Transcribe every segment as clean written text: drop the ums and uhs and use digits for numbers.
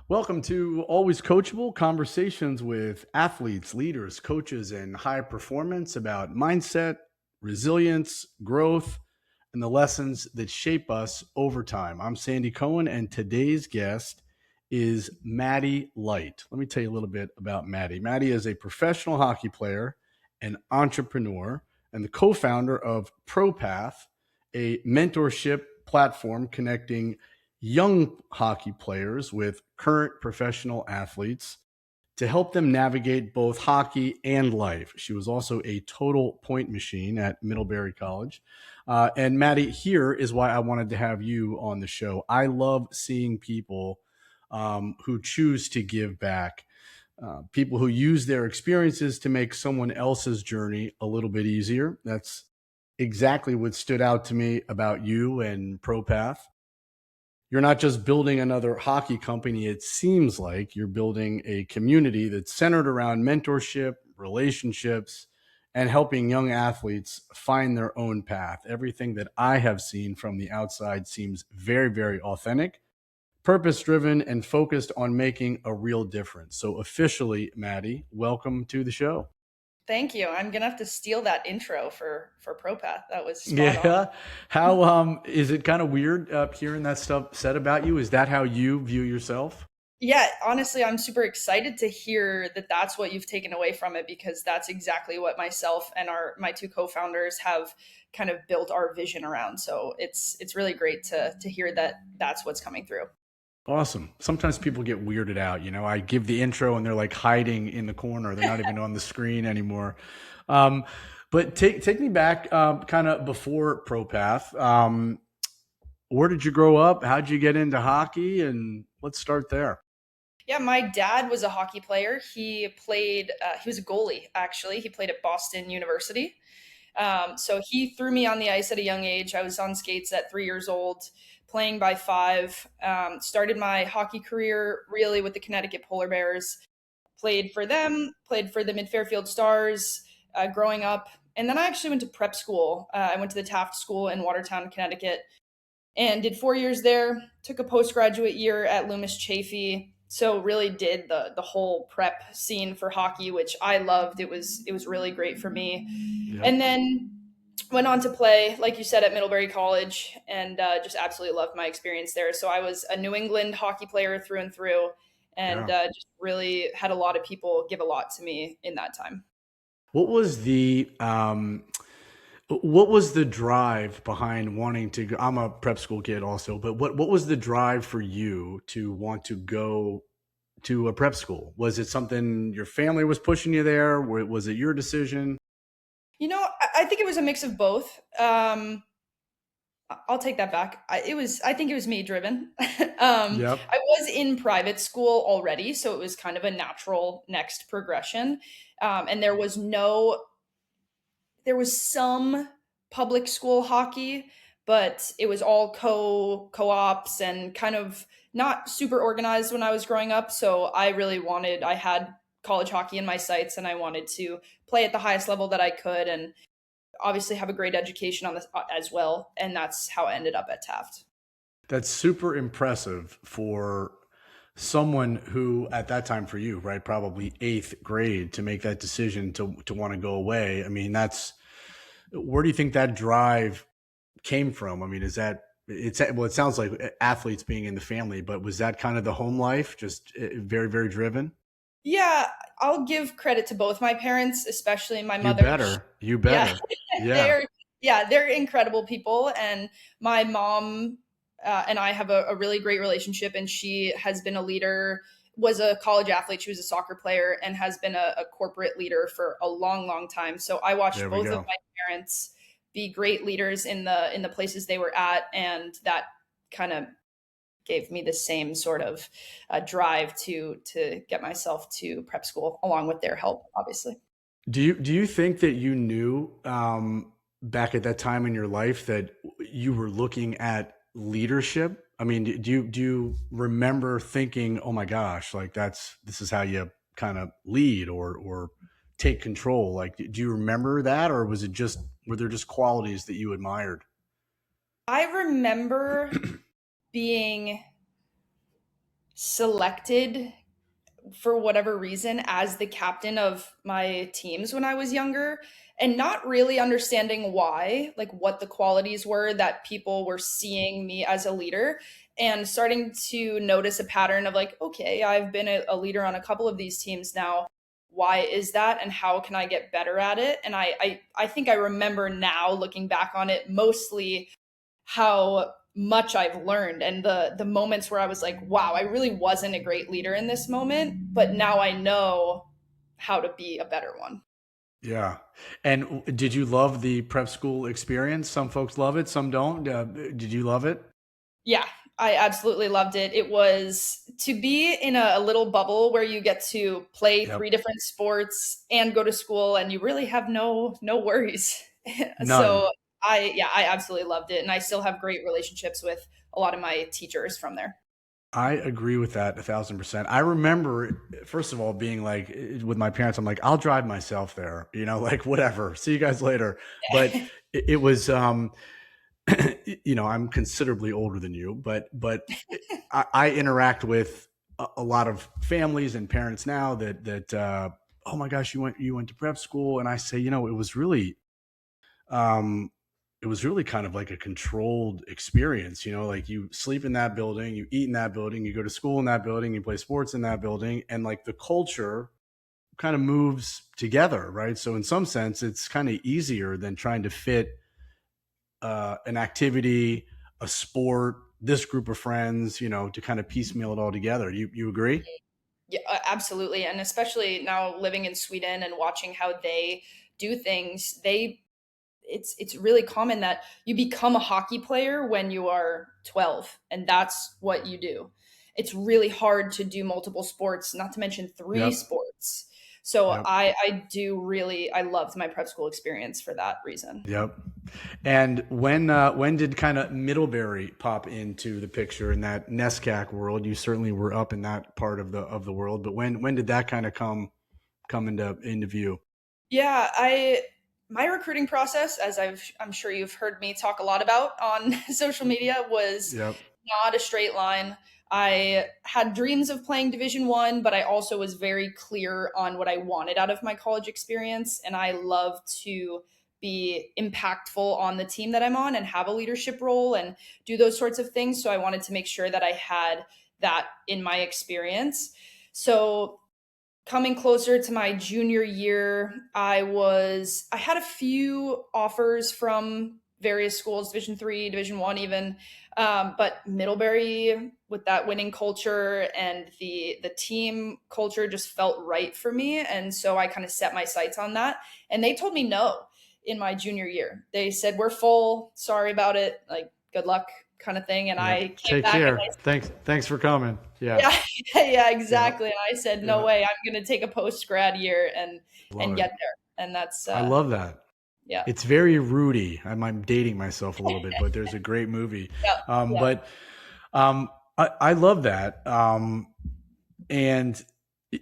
Welcome to Always Coachable conversations with athletes, leaders, coaches, and high performance about mindset, resilience, growth, and the lessons that shape us over time. I'm Sandy Cohen, and today's guest is Madie Leidt. Let me tell you a little bit about Maddie. Maddie is a professional hockey player, an entrepreneur, and the co founder of ProPath, a mentorship platform connecting young hockey players with current professional athletes to help them navigate both hockey and life. She was also a total point machine at Middlebury College. And Maddie, here is why I wanted to have you on the show. I love seeing people who choose to give back, people who use their experiences to make someone else's journey a little bit easier. That's exactly what stood out to me about you and ProPath. You're not just building another hockey company. It seems like you're building a community that's centered around mentorship, relationships, and helping young athletes find their own path. Everything that I have seen from the outside seems very, very authentic, purpose driven, and focused on making a real difference. So, officially, Maddie, welcome to the show. Thank you. I'm gonna have to steal that intro for ProPath. That was spot on. Yeah. How is it kind of weird hearing that stuff said about you? Is that how you view yourself? Yeah, honestly, I'm super excited to hear that that's what you've taken away from it because that's exactly what myself and my two co-founders have kind of built our vision around. So it's really great to hear that that's what's coming through. Awesome. Sometimes people get weirded out. I give the intro and they're like hiding in the corner. They're not even on the screen anymore. Um, but take me back, kind of before ProPath. Where did you grow up? How did you get into hockey? And let's start there. Yeah, my dad was a hockey player. He was a goalie, actually. He played at Boston University. So he threw me on the ice at a young age. I was on skates at 3 years old, playing by five. Started my hockey career really with the Connecticut Polar Bears. Played for them, played for the Mid Fairfield Stars growing up. And then I actually went to prep school. I went to the Taft School in Watertown, Connecticut, and did 4 years there. Took a postgraduate year at Loomis Chaffee. So really did the whole prep scene for hockey, which I loved. It was really great for me. Yep. And then went on to play, like you said, at Middlebury College, and just absolutely loved my experience there. So I was a New England hockey player through and through, and Yeah. just really had a lot of people give a lot to me in that time. What was the drive behind wanting to go? I'm a prep school kid also, but what was the drive for you to want to go to a prep school? Was it something your family was pushing you there? Was it your decision? I think it was a mix of both. I'll take that back. I think it was me driven. Yep. I was in private school already, so it was kind of a natural next progression. And there was some public school hockey, but it was all co-ops and kind of not super organized when I was growing up. So I had college hockey in my sights, and I wanted to play at the highest level that I could, and obviously have a great education on this as well. And that's how I ended up at Taft. That's super impressive for someone who at that time for you, right? Probably eighth grade to make that decision to want to go away. I mean, where do you think that drive came from? I mean, it sounds like athletes being in the family, but was that kind of the home life, just very, very driven? Yeah, I'll give credit to both my parents, especially my You mother. better. You Yeah, better. Yeah. they're they're incredible people, and my mom and I have a really great relationship, and she has been a leader. Was a college athlete. She was a soccer player and has been a corporate leader for a long, long time. So I watched There we both of go. my parents be great leaders in the places they were at, and that kind of gave me the same sort of drive to get myself to prep school along with their help, obviously. Do you think that you knew back at that time in your life that you were looking at leadership? I mean, do you remember thinking, "Oh my gosh, like this is how you kind of lead or take control"? Like, do you remember that, or were there just qualities that you admired? I remember being selected for whatever reason as the captain of my teams when I was younger, and not really understanding why, like what the qualities were that people were seeing me as a leader, and starting to notice a pattern of like, okay, I've been a leader on a couple of these teams now. Why is that, and how can I get better at it? And I think I remember now looking back on it mostly how much I've learned, and the moments where I was like, wow, I really wasn't a great leader in this moment, but now I know how to be a better one. Yeah. And did you love the prep school experience? Some folks love it, some don't. Did you love it? Yeah, I absolutely loved it. It was to be in a little bubble where you get to play Yep. three different sports and go to school, and you really have no worries. None. So I absolutely loved it, and I still have great relationships with a lot of my teachers from there. I agree with that 1,000%. I remember, first of all, being like, with my parents, I'm like, I'll drive myself there, like whatever. See you guys later. But it was, I'm considerably older than you, but I interact with a lot of families and parents now that oh my gosh, you went to prep school, and I say, um, it was really kind of like a controlled experience, like you sleep in that building, you eat in that building, you go to school in that building, you play sports in that building, and like the culture kind of moves together, right? So in some sense, it's kind of easier than trying to fit an activity, a sport, this group of friends, to kind of piecemeal it all together. You agree? Yeah, absolutely. And especially now living in Sweden and watching how they do things, it's really common that you become a hockey player when you are 12, and that's what you do. It's really hard to do multiple sports, not to mention three Yep. sports. So Yep. I loved my prep school experience for that reason. Yep. And when did kind of Middlebury pop into the picture in that NESCAC world? You certainly were up in that part of the world, but when did that kind of come into view? Yeah, I my recruiting process, as I'm sure you've heard me talk a lot about on social media, was Yep. not a straight line. I had dreams of playing Division 1, but I also was very clear on what I wanted out of my college experience, and I love to be impactful on the team that I'm on and have a leadership role and do those sorts of things, so I wanted to make sure that I had that in my experience. So coming closer to my junior year, I had a few offers from various schools, Division 3, Division 1 even. But Middlebury, with that winning culture and the team culture, just felt right for me, and so I kind of set my sights on that. And they told me no in my junior year. They said, we're full, sorry about it, like good luck kind of thing. And Yep. I came Take back and care. Thanks for coming. Yeah. yeah, yeah, Yeah. exactly. And I said, no Yeah. way, I'm going to take a post grad year Love and it. get there. And that's I love that. yeah, It's very Rudy. I'm dating myself a little bit, but there's a great movie. yeah, yeah. But I love that. And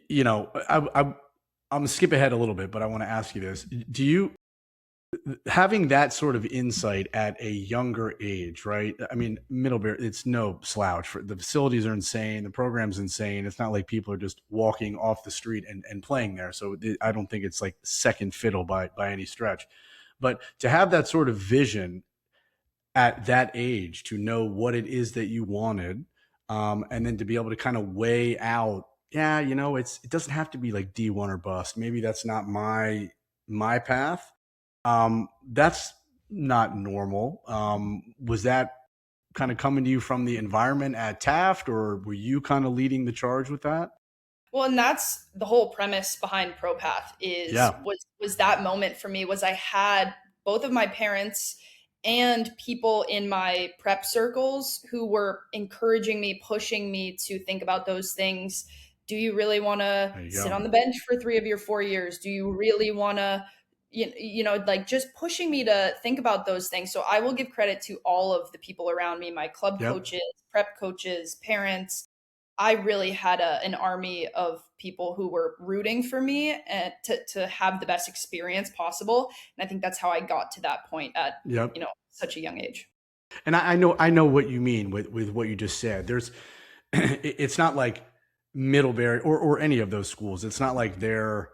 I'm gonna skip ahead a little bit, but I want to ask you this: Do you having that sort of insight at a younger age, right? I mean, Middlebury, it's no slouch. For the facilities are insane, the program's insane. It's not like people are just walking off the street and playing there. So I don't think it's like second fiddle by any stretch. But to have that sort of vision at that age, to know what it is that you wanted, and then to be able to kind of weigh out, yeah, it doesn't have to be like D1 or bust. Maybe that's not my path. That's not normal. Was that kind of coming to you from the environment at Taft, or were you kind of leading the charge with that? Well, and that's the whole premise behind ProPath is Yeah. was that moment for me was I had both of my parents and people in my prep circles who were encouraging me, pushing me to think about those things. Do you really want to There you sit go. on the bench for 3 of your 4 years? Do you really want to like just pushing me to think about those things. So I will give credit to all of the people around me, my club Yep. coaches, prep coaches, parents. I really had an army of people who were rooting for me and to have the best experience possible. And I think that's how I got to that point at, Yep. such a young age. And I know what you mean with what you just said. it's not like Middlebury or any of those schools. It's not like they're,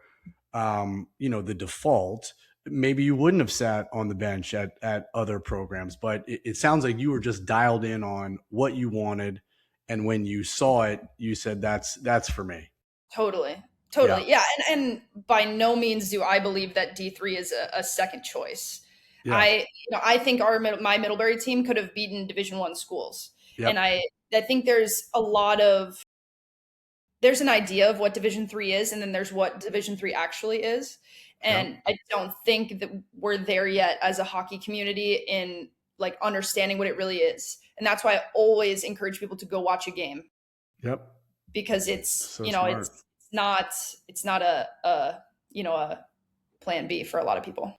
the default. Maybe you wouldn't have sat on the bench at other programs, but it sounds like you were just dialed in on what you wanted. And when you saw it, you said, that's for me. Totally. Yeah. Totally. Yeah. And by no means do I believe that D3 is a second choice. Yeah. I think my Middlebury team could have beaten Division I schools. And Yep. I think there's an idea of what Division III is, and then there's what Division III actually is. Yep. And I don't think that we're there yet as a hockey community in like understanding what it really is. And that's why I always encourage people to go watch a game, Yep. because it's, So smart. it's not a plan B for a lot of people.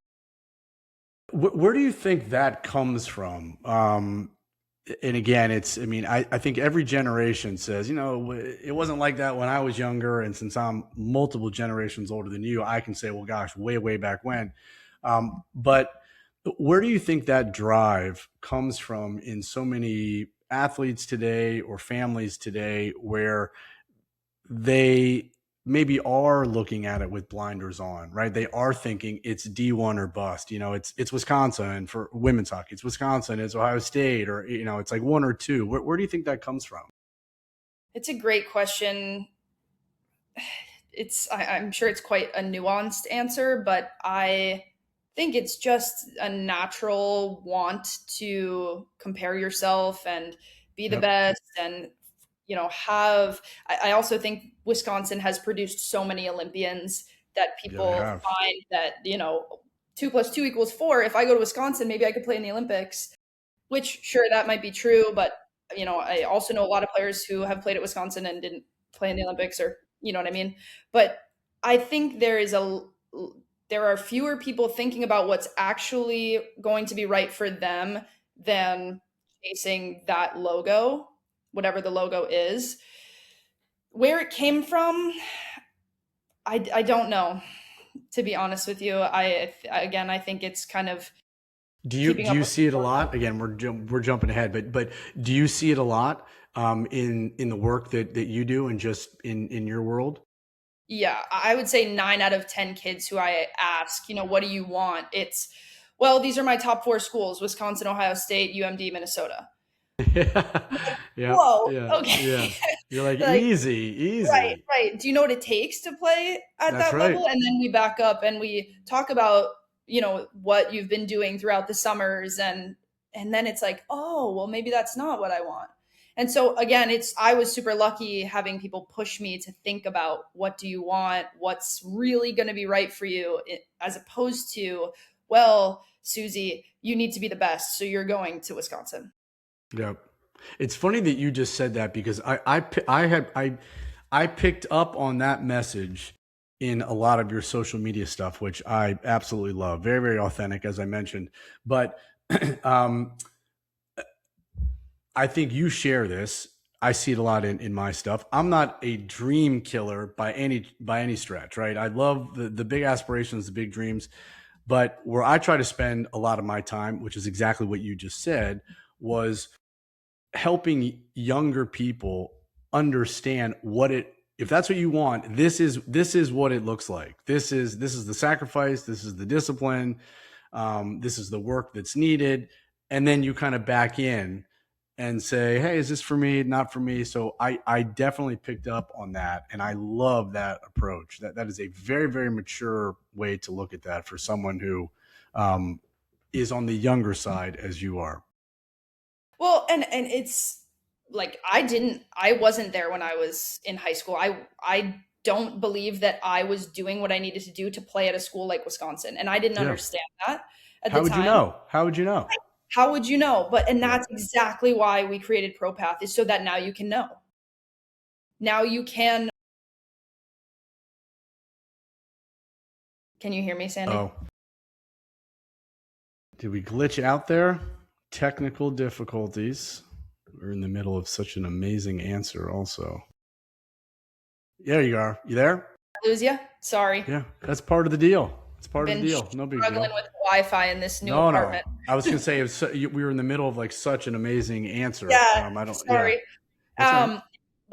Where do you think that comes from? And again, I think every generation says, it wasn't like that when I was younger. And since I'm multiple generations older than you, I can say, well, gosh, way, way back when. But where do you think that drive comes from in so many athletes today or families today, where they maybe are looking at it with blinders on, right? They are thinking it's D1 or bust. It's Wisconsin for women's hockey. It's Wisconsin, it's Ohio State, or, it's like one or two. Where do you think that comes from? It's a great question. I'm sure it's quite a nuanced answer, but I think it's just a natural want to compare yourself and be the Yep. best, and have. I also think Wisconsin has produced so many Olympians that Yeah, they people have. find that 2 + 2 = 4. If I go to Wisconsin, maybe I could play in the Olympics. Which, sure, that might be true, but I also know a lot of players who have played at Wisconsin and didn't play in the Olympics, or you know what I mean. But I think there are fewer people thinking about what's actually going to be right for them than chasing that logo, whatever the logo is. Where it came from, I don't know, to be honest with you. I think it's kind of Do you keeping do up you with see it a the lot? Again, we're jumping ahead, but do you see it a lot in the work that you do and just in your world? Yeah, I would say 9 out of 10 kids who I ask, what do you want? It's, well, these are my top 4 schools: Wisconsin, Ohio State, UMD, Minnesota. Yeah, yeah, Whoa, yeah, yeah. okay. You're like, Like, easy, right, easy. right. Do you know what it takes to play at That's that right. level? And then we back up and we talk about, what you've been doing throughout the summers, and then it's like, oh, well, maybe that's not what I want. And so again, I was super lucky having people push me to think about, what do you want? What's really going to be right for you, as opposed to, well, Susie, you need to be the best, so you're going to Wisconsin. Yep. It's funny that you just said that, because I picked up on that message in a lot of your social media stuff, which I absolutely love. Very, very authentic, as I mentioned. But um, I think you share this. I see it a lot in my stuff. I'm not a dream killer by any stretch, right? I love the big aspirations, the big dreams, but where I try to spend a lot of my time, which is exactly what you just said, was helping younger people understand if that's what you want, this is what it looks like. This is the sacrifice, this is the discipline, this is the work that's needed. And then you kind of back in and say, hey, is this for me, not for me? So I definitely picked up on that, and I love that approach. That is a very, very mature way to look at that for someone who is on the younger side, as you are. Well, and it's like, I wasn't there when I was in high school. I don't believe that I was doing what I needed to do to play at a school like Wisconsin, and I didn't Yeah. understand that at the How would you time. know? How would you know? How would you know? And Yeah. that's exactly why we created ProPath, is so that now you can know. Now you can you hear me, Sandy? Oh, did we glitch out there? Technical difficulties. We're in the middle of such an amazing answer also. There you are. You there? Lose you? Sorry. Yeah, that's part of the deal. It's part of Been the deal. No big struggling deal. with Wi-Fi in this new No. apartment. I was gonna say we were in the middle of like such an amazing answer. Yeah, I don't. Yeah, sorry. that's all right.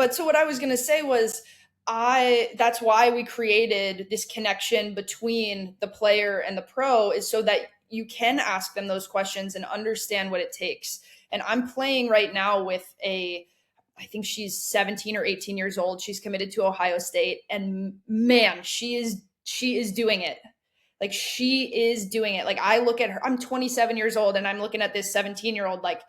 But so what I was going to say was that's why we created this connection between the player and the pro, is so that you can ask them those questions and understand what it takes. And I'm playing right now with I think she's 17 or 18 years old. She's committed to Ohio State, and man, she is doing it. Like, she is doing it. Like, I look at her, I'm 27 years old, and I'm looking at this 17-year-old like,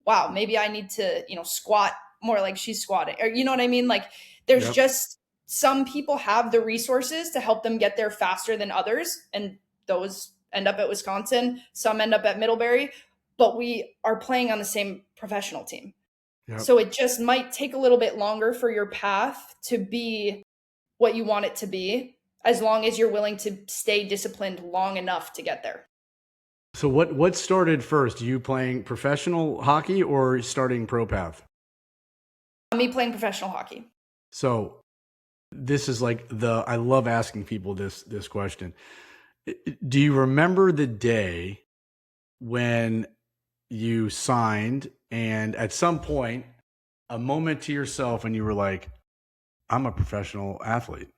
wow, maybe I need to, squat more like she's squatting, or you know what I mean? Like, there's Yep. just some people have the resources to help them get there faster than others, and those end up at Wisconsin, some end up at Middlebury, but we are playing on the same professional team. Yep. So it just might take a little bit longer for your path to be what you want it to be, as long as you're willing to stay disciplined long enough to get there. So what started first? You playing professional hockey or starting ProPath? Me playing professional hockey. So this is like I love asking people this question. Do you remember the day when you signed, and at some point, a moment to yourself, and you were like, I'm a professional athlete?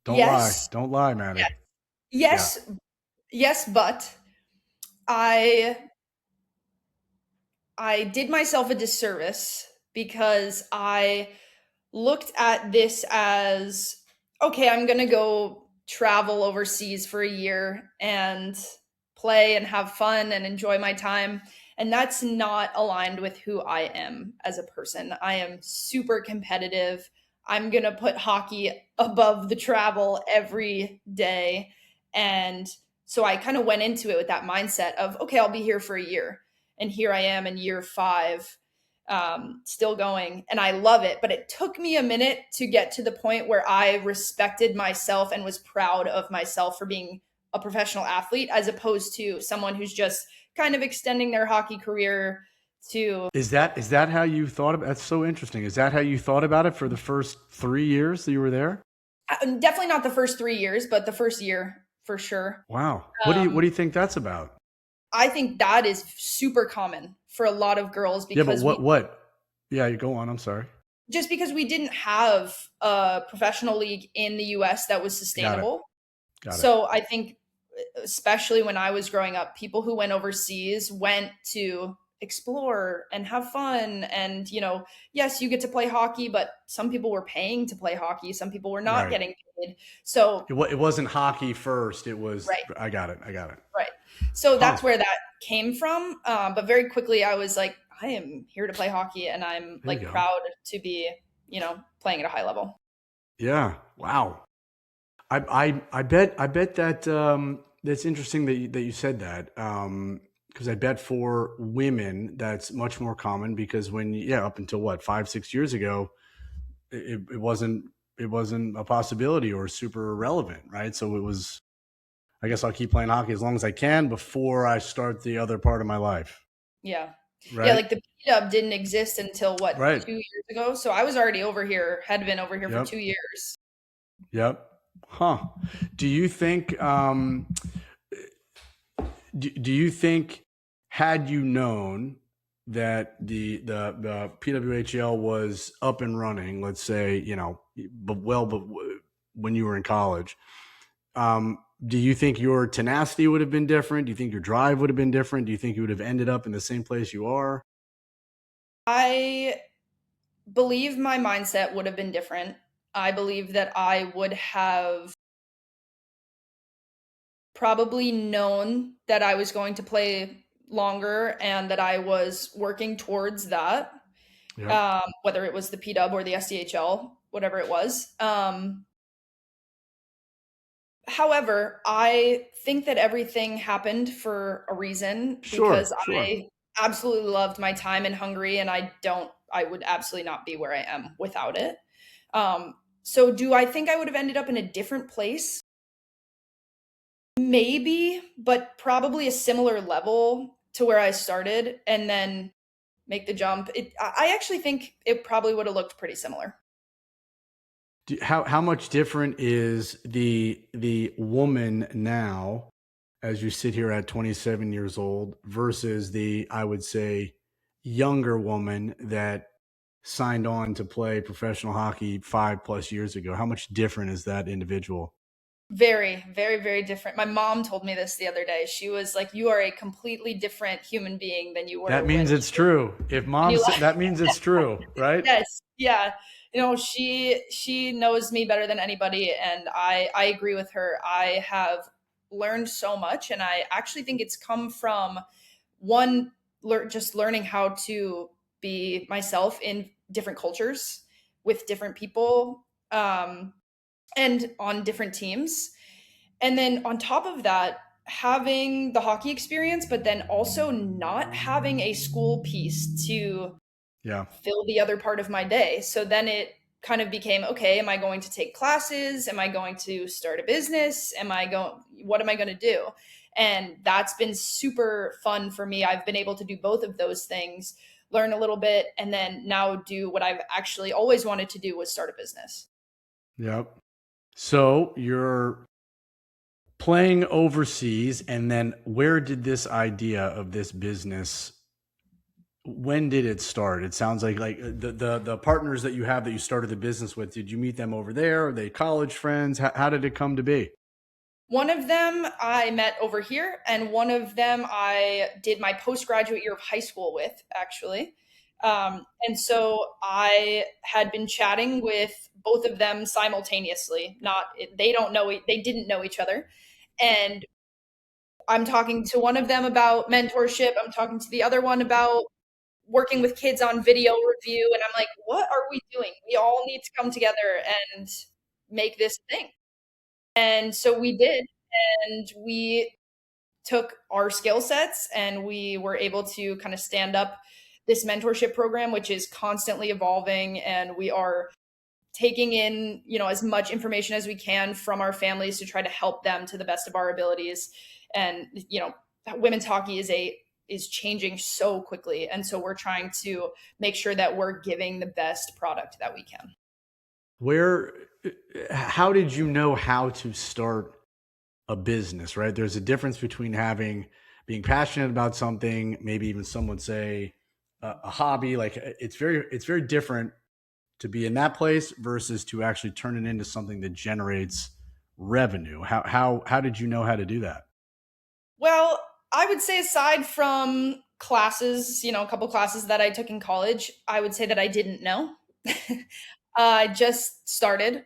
Yes. Don't lie, Maddie. Yes. Yeah. Yes, but I did myself a disservice because I looked at this as, okay, I'm going to go travel overseas for a year and play and have fun and enjoy my time. And that's not aligned with who I am as a person. I am super competitive. I'm going to put hockey above the travel every day. And so I kind of went into it with that mindset of, okay, I'll be here for a year. And here I am in year 5, still going, and I love it. But it took me a minute to get to the point where I respected myself and was proud of myself for being a professional athlete, as opposed to someone who's just kind of extending their hockey career to. Is that how you thought about it? That's so interesting. Is that how you thought about it for the first 3 years that you were there? Definitely not the first 3 years, but the first year for sure. Wow. What do you think that's about? I think that is super common for a lot of girls because what? Yeah, you go on. I'm sorry. just because we didn't have a professional league in the US that was sustainable. Got it. So I think, especially when I was growing up, people who went overseas went to explore and have fun. And, yes, you get to play hockey, but some people were paying to play hockey. Some people were not Right. getting paid. So It wasn't hockey first. It was, right. I got it. Right. So that's where that came from. But very quickly I was like, I am here to play hockey, and I'm There you go. proud to be, playing at a high level. Yeah. Wow. I bet that that's interesting that you said that, because I bet for women that's much more common, because up until what, 5-6 years ago, it wasn't a possibility or super relevant, right? So it was, I guess I'll keep playing hockey as long as I can before I start the other part of my life. Yeah. Right. Yeah, like the P-Dub didn't exist until what, Right. 2 years ago? So I was already had been over here for Yep. 2 years. Yep. Huh. Do you think, had you known that the PWHL was up and running, let's say, but when you were in college, do you think your tenacity would have been different? Do you think your drive would have been different? Do you think you would have ended up in the same place you are? I believe my mindset would have been different. I believe that I would have probably known that I was going to play longer and that I was working towards that. Yeah. Whether it was the P-Dub or the SDHL, whatever it was. However, I think that everything happened for a reason, because Sure. I absolutely loved my time in Hungary, and I would absolutely not be where I am without it. So do I think I would have ended up in a different place? Maybe, but probably a similar level to where I started, and then make the jump. I actually think it probably would have looked pretty similar. How much different is the woman now, as you sit here at 27 years old, versus I would say, younger woman that signed on to play professional hockey 5+ years ago? How much different is that individual? Very, very, very different. My mom told me this the other day. She was like, "You are a completely different human being than you That were means it's true. If when mom you said left." that means it's true, right? Yes, yeah. She knows me better than anybody, and I agree with her. I have learned so much, and I actually think it's come from one just learning how to be myself in different cultures with different people, and on different teams. And then on top of that, having the hockey experience, but then also not having a school piece to Yeah. fill the other part of my day. So then it kind of became, okay, am I going to take classes? Am I going to start a business? What am I going to do? And that's been super fun for me. I've been able to do both of those things, learn a little bit, and then now do what I've actually always wanted to do, was start a business. Yep. So you're playing overseas, and then where did this idea of this business, when did it start? It sounds like the partners that you have that you started the business with, did you meet them over there? Are they college friends? How did it come to be? One of them I met over here, and one of them I did my postgraduate year of high school with, actually. And so I had been chatting with both of them simultaneously. Not they didn't know each other, and I'm talking to one of them about mentorship. I'm talking to the other one about working with kids on video review, and I'm like, what are we doing? We all need to come together and make this thing. And so we did, and we took our skill sets and we were able to kind of stand up this mentorship program, which is constantly evolving. And we are taking in, as much information as we can from our families to try to help them to the best of our abilities. And, women's hockey is changing so quickly. And so we're trying to make sure that we're giving the best product that we can. Where, how did you know how to start a business, right? There's a difference between being passionate about something, maybe even some would say a hobby. Like it's very different to be in that place versus to actually turn it into something that generates revenue. How did you know how to do that? Well, I would say aside from classes, a couple classes that I took in college, I would say that I didn't know. I just started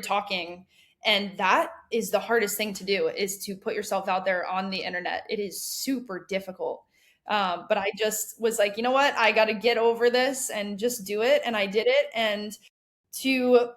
talking, and that is the hardest thing to do, is to put yourself out there on the internet. It is super difficult. But I just was like, you know what? I got to get over this and just do it. And I did it. And to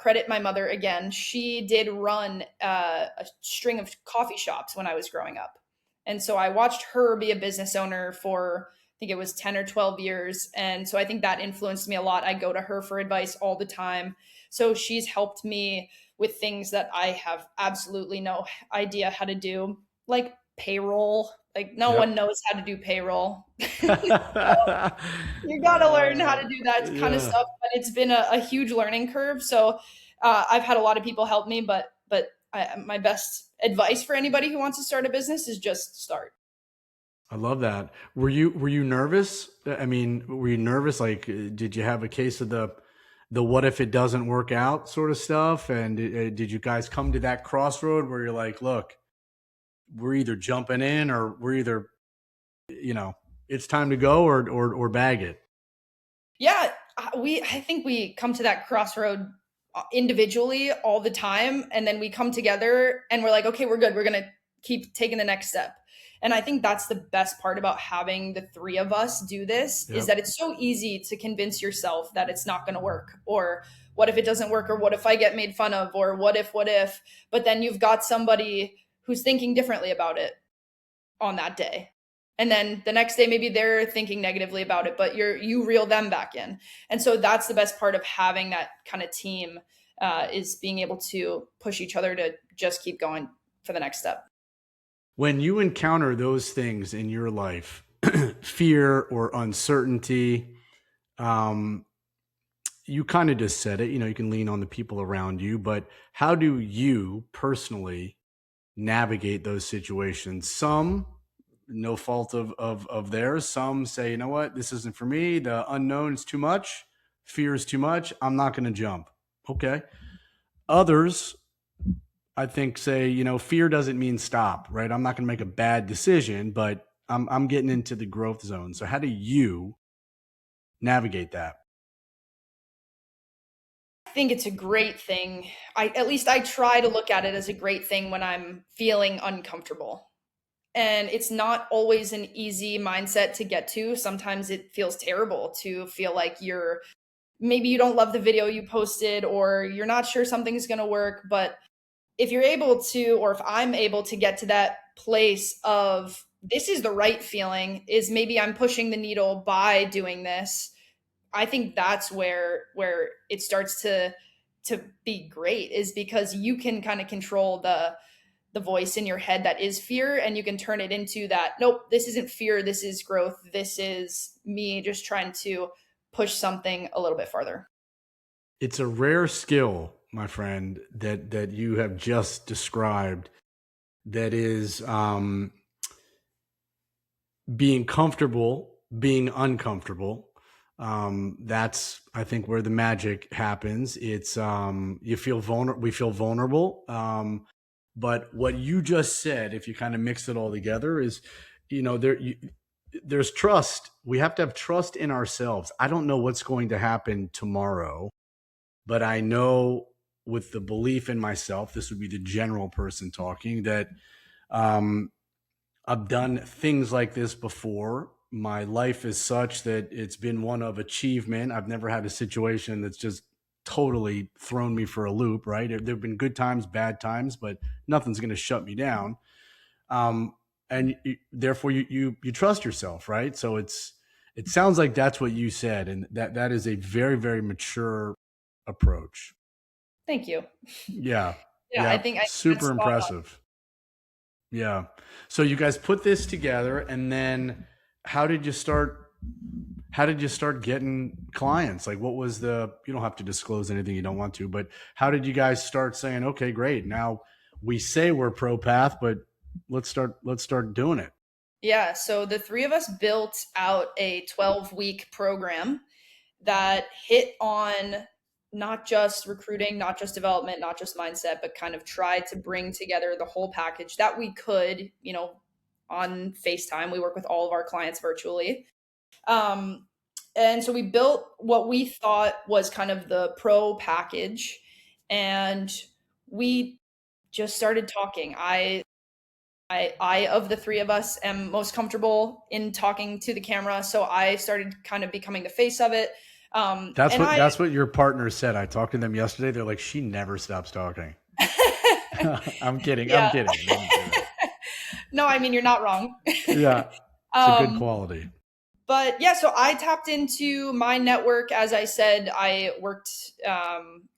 credit my mother again, she did run a string of coffee shops when I was growing up. And so I watched her be a business owner for, I think it was 10 or 12 years. And so I think that influenced me a lot. I go to her for advice all the time. So she's helped me with things that I have absolutely no idea how to do, like payroll. Like, no one Yep. knows how to do payroll. You got to learn how to do that kind of Yeah. stuff, but it's been a huge learning curve. So I've had a lot of people help me, but my best advice for anybody who wants to start a business is just start. I love that. Were you nervous? I mean, were you nervous? Like, did you have a case of the what if it doesn't work out sort of stuff? And did you guys come to that crossroad where you're like, look, we're either jumping in or we're either, you know, it's time to go or bag it. Yeah, I think we come to that crossroad individually all the time, and then we come together and we're like, okay, we're good. We're gonna keep taking the next step. And I think that's the best part about having the three of us do this, is Yep. that it's so easy to convince yourself that it's not going to work, or what if it doesn't work, or what if I get made fun of, or what if. But then you've got somebody who's thinking differently about it on that day. And then the next day, maybe they're thinking negatively about it, but you reel them back in. And so that's the best part of having that kind of team, is being able to push each other to just keep going for the next step. When you encounter those things in your life, fear or uncertainty, um, you kind of just said it, you can lean on the people around you, but how do you personally navigate those situations? Some no fault of theirs. Some say, you know what, this isn't for me. The unknown is too much. Fear is too much. I'm not going to jump. Okay. Others, I think, say, fear doesn't mean stop, right? I'm not going to make a bad decision, but I'm getting into the growth zone. So how do you navigate that? I think it's a great thing. At least I try to look at it as a great thing when I'm feeling uncomfortable. And it's not always an easy mindset to get to. Sometimes it feels terrible to feel like maybe you don't love the video you posted, or you're not sure something's going to work. But if you're able to, or if I'm able to get to that place of this is the right feeling, is maybe I'm pushing the needle by doing this, I think that's where it starts to be great, is because you can kind of control the voice in your head that is fear, and you can turn it into that, nope, this isn't fear, this is growth, this is me just trying to push something a little bit farther. It's a rare skill, my friend, that you have just described, that is being comfortable, being uncomfortable. That's, I think, where the magic happens. It's we feel vulnerable. But what you just said, if you kind of mix it all together, is, there's trust. We have to have trust in ourselves. I don't know what's going to happen tomorrow, but I know, with the belief in myself, this would be the general person talking, that I've done things like this before. My life is such that it's been one of achievement. I've never had a situation that's just totally thrown me for a loop, right? There've been good times, bad times, but nothing's going to shut me down. And therefore you trust yourself, right? So it sounds like that's what you said. And that is a very, very mature approach. Thank you. Yeah. Yeah, I think super impressive. Yeah. So you guys put this together, and then how did you start getting clients? Like, what was you don't have to disclose anything you don't want to, but how did you guys start saying, okay, great, now we say we're ProPath, but let's start doing it? Yeah, so the three of us built out a 12-week program that hit on not just recruiting, not just development, not just mindset, but kind of tried to bring together the whole package that we could, on FaceTime. We work with all of our clients virtually. And so we built what we thought was kind of the pro package, and we just started talking. I of the three of us am most comfortable in talking to the camera, so I started kind of becoming the face of it. That's what your partner said. I talked to them yesterday. They're like, she never stops talking. I'm kidding. Yeah. I'm kidding. No, I mean, you're not wrong. Yeah, it's a good quality. But yeah, so I tapped into my network. As I said, I worked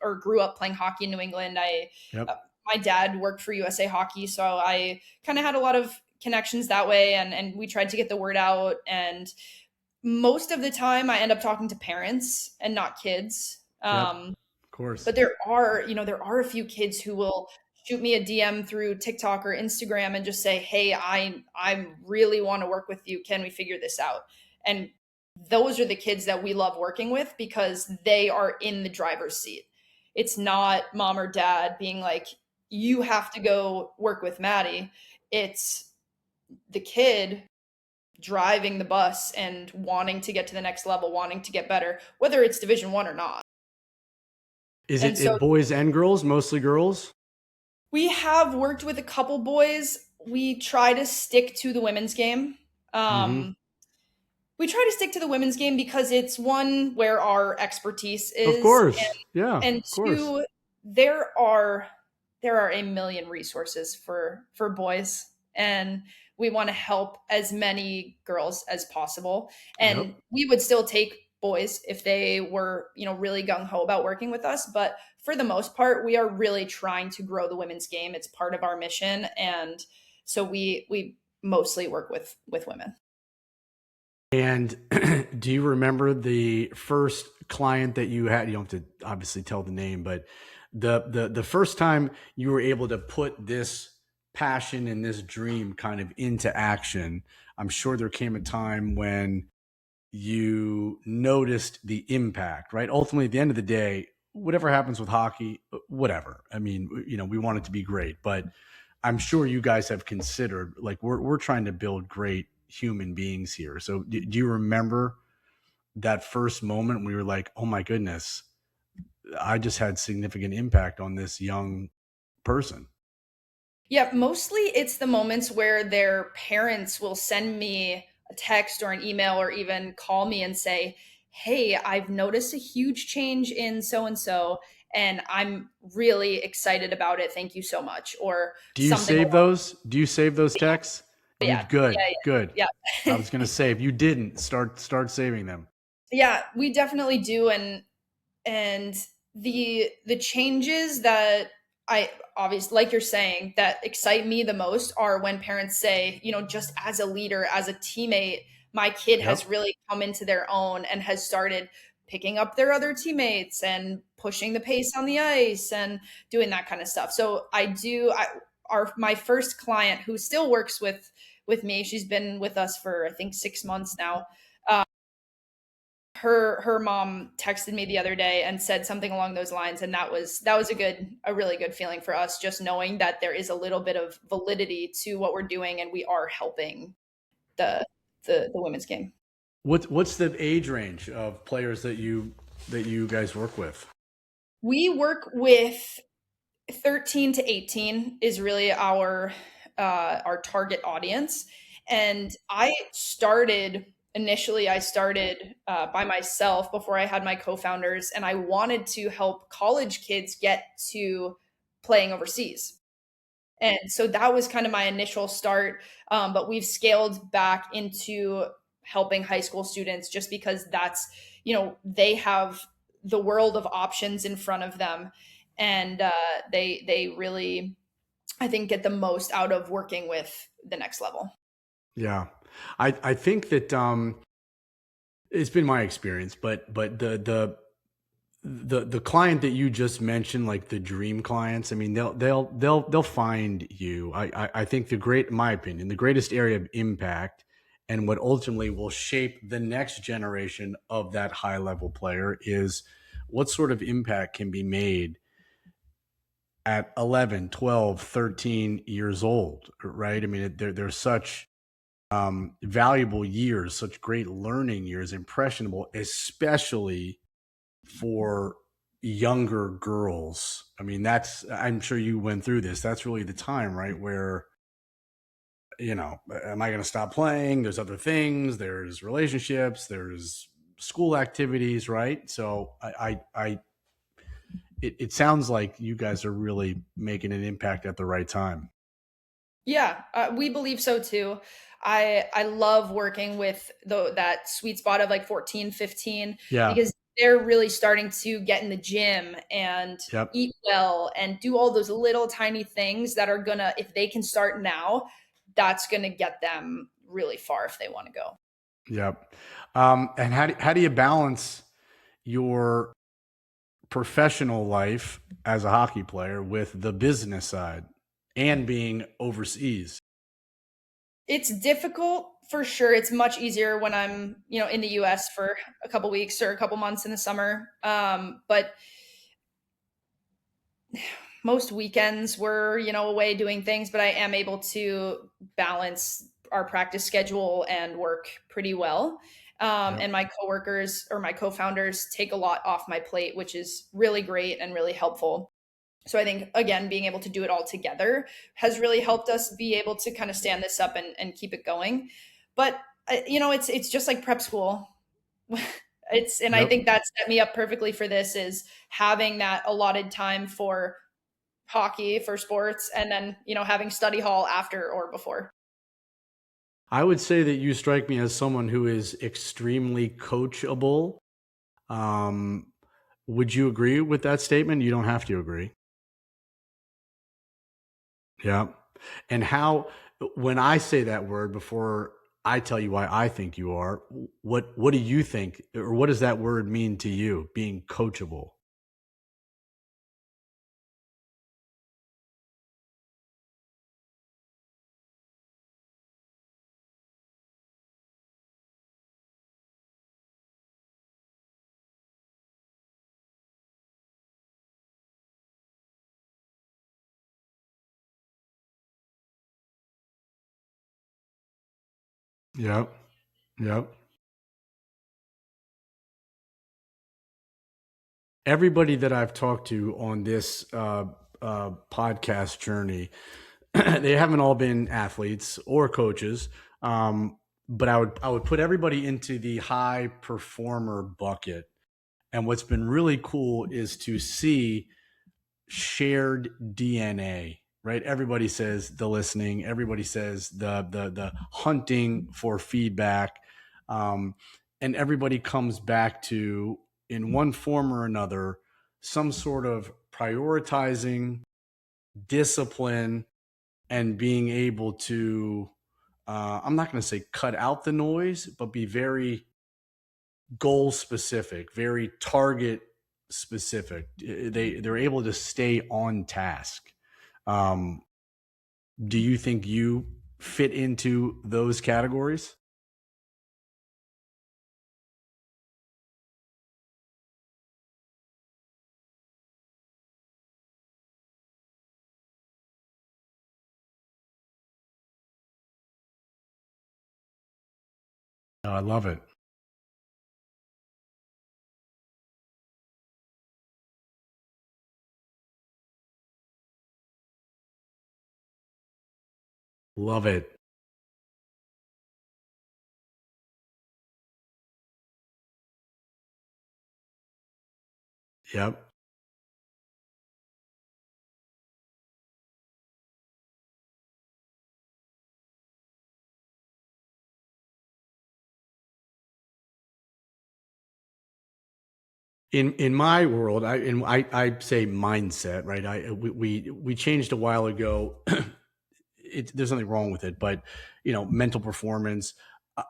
or grew up playing hockey in New England. My dad worked for USA Hockey, so I kind of had a lot of connections that way, and we tried to get the word out. And most of the time, I end up talking to parents and not kids. Of course. But there are a few kids who will shoot me a DM through TikTok or Instagram and just say, "Hey, I really want to work with you. Can we figure this out?" And those are the kids that we love working with, because they are in the driver's seat. It's not mom or dad being like, you have to go work with Maddie. It's the kid driving the bus and wanting to get to the next level, wanting to get better, whether it's Division 1 or not. Is it boys and girls, mostly girls? We have worked with a couple boys. We try to stick to the women's game. We try to stick to the women's game because it's one where our expertise is. Of course. And two, there are a million resources for boys, and we want to help as many girls as possible. And we would still take boys if they were, really gung-ho about working with us. But for the most part, we are really trying to grow the women's game. It's part of our mission. And so we mostly work with women. And do you remember the first client that you had? You don't have to obviously tell the name, but the first time you were able to put this passion and this dream kind of into action, I'm sure there came a time when you noticed the impact, right? Ultimately, at the end of the day, whatever happens with hockey, whatever. I mean, we want it to be great, but I'm sure you guys have considered, like, we're trying to build great human beings here. So do you remember that first moment where you were like, oh my goodness, I just had significant impact on this young person? Yeah, mostly it's the moments where their parents will send me a text or an email or even call me and say, "Hey, I've noticed a huge change in so and so, and I'm really excited about it. Thank you so much." Or Do you something save along. those? Do you save those texts? You Yeah, good, yeah, good. yeah, I yeah. was gonna say, if you didn't, start saving them. Yeah, we definitely do, and the changes that I obviously, like you're saying, that excite me the most are when parents say, just as a leader, as a teammate, my kid has Yep. really come into their own and has started picking up their other teammates and pushing the pace on the ice and doing that kind of stuff. So my first client who still works with me, she's been with us for I think 6 months now. Her mom texted me the other day and said something along those lines, and that was a really good feeling for us, just knowing that there is a little bit of validity to what we're doing and we are helping the the women's game. What's the age range of players that you guys work with? We work with 13 to 18 is really our target audience. And I started by myself before I had my co-founders, and I wanted to help college kids get to playing overseas. And so that was kind of my initial start. But we've scaled back into helping high school students just because they have the world of options in front of them. And they really, I think, get the most out of working with the next level. Yeah. I think that it's been my experience, but the client that you just mentioned, like the dream clients, I mean, they'll find you. I think in my opinion, the greatest area of impact and what ultimately will shape the next generation of that high level player is what sort of impact can be made at 11, 12, 13 years old, right? I mean, they're such valuable years, such great learning years, impressionable, especially for younger girls. I mean, I'm sure you went through this. That's really the time, right? Where, am I going to stop playing? There's other things, there's relationships, there's school activities, right? So it sounds like you guys are really making an impact at the right time. Yeah, we believe so too. I love working with that sweet spot of like 14, 15, Yeah. because they're really starting to get in the gym and Yep. eat well and do all those little tiny things that are gonna, if they can start now, that's gonna get them really far if they want to go. Yep. And how do you balance your professional life as a hockey player with the business side and being overseas? It's difficult for sure. It's much easier when I'm, in the US for a couple weeks or a couple months in the summer. But most weekends we're away doing things, but I am able to balance our practice schedule and work pretty well. Yep. And my coworkers or my co-founders take a lot off my plate, which is really great and really helpful. So I think, again, being able to do it all together has really helped us be able to kind of stand this up and keep it going. But it's just like prep school. And I Yep. think that set me up perfectly for this, is having that allotted time for hockey, for sports, and then, having study hall after or before. I would say that you strike me as someone who is extremely coachable. Um, would you agree with that statement? You don't have to agree. Yeah. And when I say that word before I tell you why I think you are, what do you think, or what does that word mean to you, being coachable? Yep. Yep. Everybody that I've talked to on this podcast journey, they haven't all been athletes or coaches, but I would put everybody into the high performer bucket. And what's been really cool is to see shared DNA, right? Everybody says the listening, everybody says the hunting for feedback, um, and everybody comes back to, in one form or another, some sort of prioritizing, discipline, and being able to, I'm not going to say cut out the noise, but be very goal specific, very target specific. They're able to stay on task. Um, do you think you fit into those categories? Oh, I love it. Love it. Yep. In my world, I say mindset, right? We changed a while ago. There's nothing wrong with it, but mental performance.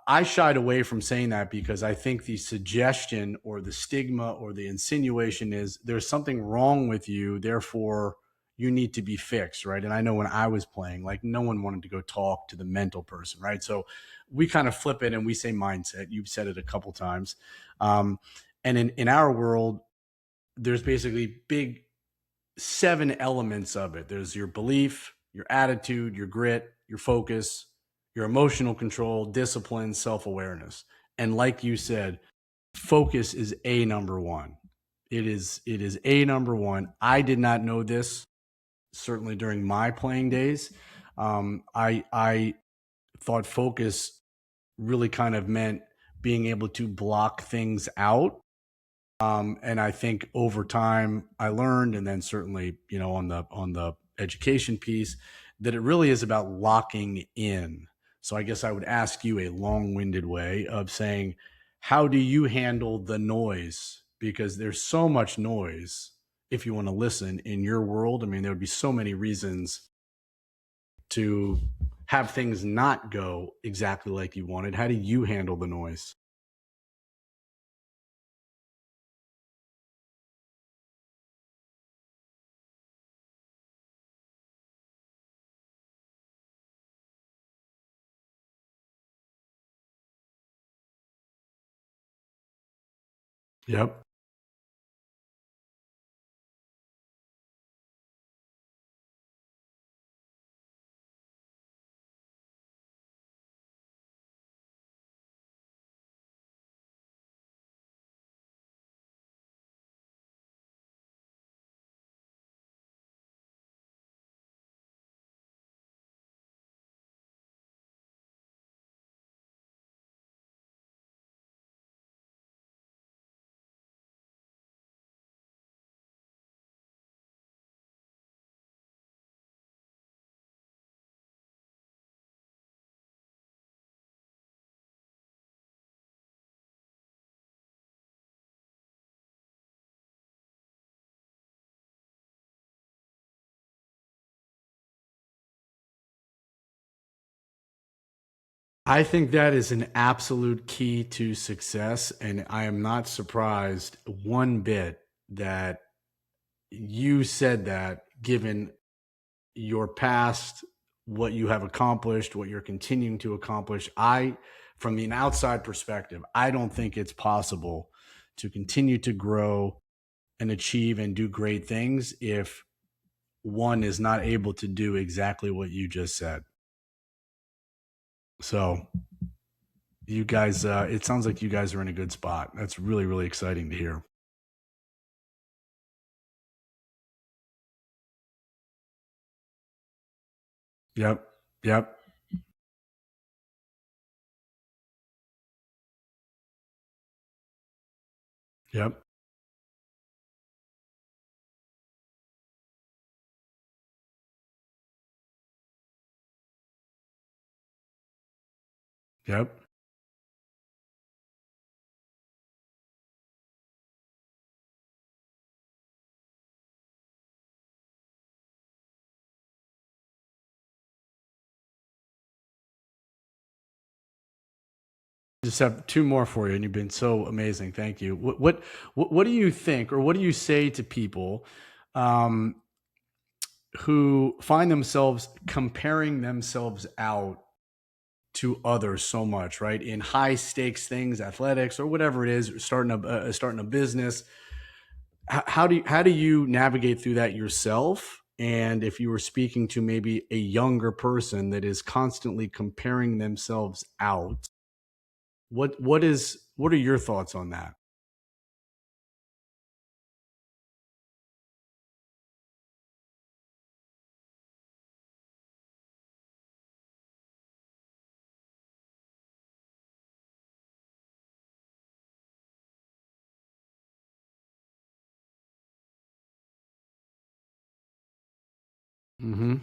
I shied away from saying that because I think the suggestion or the stigma or the insinuation is there's something wrong with you, therefore you need to be fixed, right? And I know when I was playing, like no one wanted to go talk to the mental person, right? So we kind of flip it and we say mindset. You've said it a couple times, and in our world, there's basically big seven elements of it. There's your belief, your attitude, your grit, your focus, your emotional control, discipline, self awareness. And like you said, focus is a number one. It is a number one. I did not know this certainly during my playing days. I thought focus really kind of meant being able to block things out, and I think over time I learned, and then certainly, on the education piece, that it really is about locking in. So I guess I would ask you a long-winded way of saying, how do you handle the noise? Because there's so much noise if you want to listen in your world. I mean, there would be so many reasons to have things not go exactly like you wanted. How do you handle the noise? Yep. I think that is an absolute key to success. And I am not surprised one bit that you said that, given your past, what you have accomplished, what you're continuing to accomplish. From an outside perspective, I don't think it's possible to continue to grow and achieve and do great things if one is not able to do exactly what you just said. So You guys, it sounds like you guys are in a good spot. That's really, really exciting to hear. Yep. Yep. Yep. Yep. Just have two more for you, and you've been so amazing. Thank you. What do you think, or what do you say to people um, who find themselves comparing themselves out to others so much, right? In high stakes things, athletics, or whatever it is, starting a business. How do you navigate through that yourself? And if you were speaking to maybe a younger person that is constantly comparing themselves out, what are your thoughts on that? Hmm.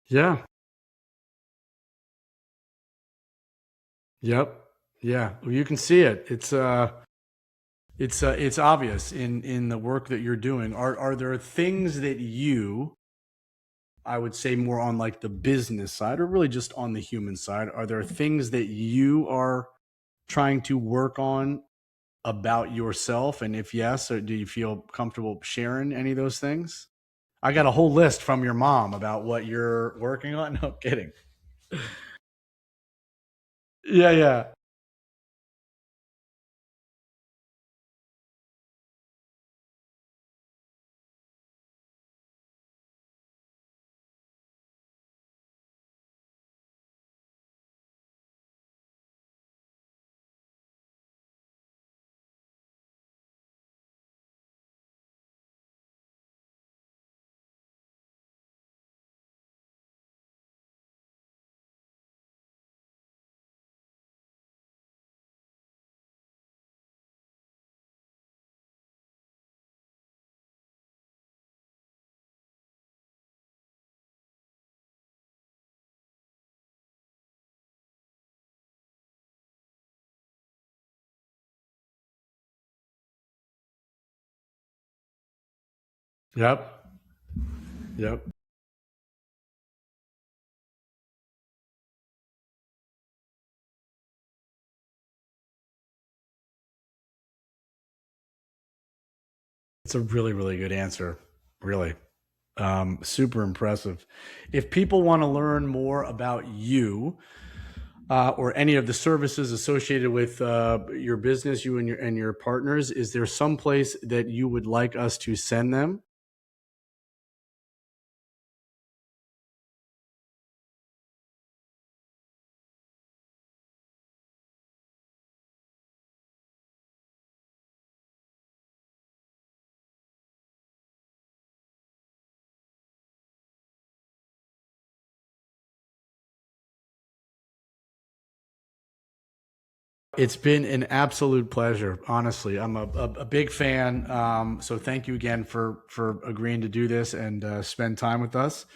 Yeah. Yep. Yeah. Well, you can see it. It's obvious in the work that you're doing. Are there things that you, I would say more on like the business side, or really just on the human side, are there things that you are trying to work on about yourself? And if yes, or do you feel comfortable sharing any of those things? I got a whole list from your mom about what you're working on. No kidding. Yeah, yeah. Yep. Yep. It's a really, really good answer. Really. Super impressive. If people want to learn more about you, or any of the services associated with your business, you and your partners, is there some place that you would like us to send them? It's been an absolute pleasure. Honestly, I'm a big fan. So thank you again for agreeing to do this and spend time with us.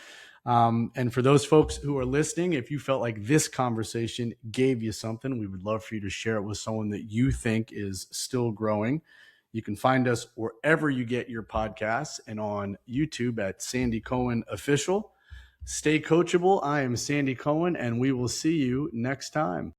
And for those folks who are listening, if you felt like this conversation gave you something, we would love for you to share it with someone that you think is still growing. You can find us wherever you get your podcasts and on YouTube at Sandy Cohen Official. Stay coachable. I am Sandy Cohen, and we will see you next time.